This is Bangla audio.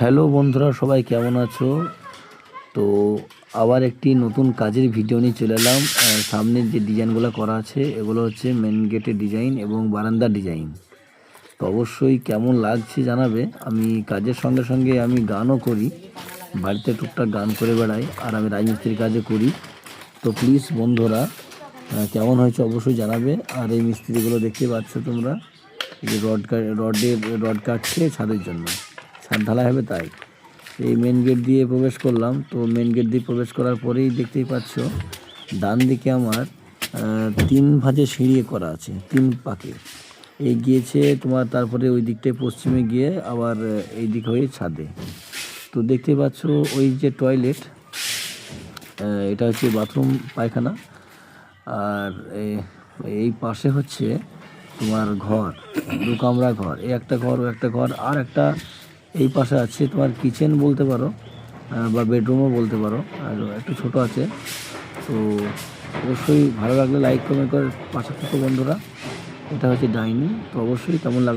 হ্যালো বন্ধুরা, সবাই কেমন আছো? তো আবার একটি নতুন কাজের ভিডিও নিয়ে চলে এলাম। সামনের যে ডিজাইনগুলো করা আছে এগুলো হচ্ছে মেন গেটের ডিজাইন এবং বারান্দার ডিজাইন। তো অবশ্যই কেমন লাগছে জানাবে। আমি কাজের সঙ্গে সঙ্গে আমি গানও করি, বাড়িতে টুকটাক গান করে বেড়াই, আর আমি রাজমিস্ত্রির কাজও করি। তো প্লিজ বন্ধুরা, কেমন হয়েছে অবশ্যই জানাবে। আর এই মিস্ত্রিগুলো দেখতে পাচ্ছ তোমরা, এই যে রড কাটছে ছাদের জন্য, ছাদ ঢালাই হবে তাই। এই মেন গেট দিয়ে প্রবেশ করলাম। তো মেন গেট দিয়ে প্রবেশ করার পরেই দেখতেই পাচ্ছ ডান দিকে আমার 3 ভাঁজে সিঁড়ি করা আছে, 3 পাকে এই গিয়েছে তোমার। তারপরে ওই দিকটায় পশ্চিমে গিয়ে আবার এই দিক হয়ে ছাদে। তো দেখতে পাচ্ছ ওই যে টয়লেট, এটা হচ্ছে বাথরুম পায়খানা। আর এই পাশে হচ্ছে তোমার ঘর, 2 কামরা ঘর, এই একটা ঘর, ও একটা ঘর, আর একটা এই পাশে আছে তোমার কিচেন বলতে পারো, বা বেডরুমও বলতে পারো, আর একটু ছোট আছে। তো অবশ্যই ভালো লাগলে লাইক কমেন্ট করে পাশে থাকো বন্ধুরা। এটা হচ্ছে ডাইনিং। তো অবশ্যই কেমন লাগবে।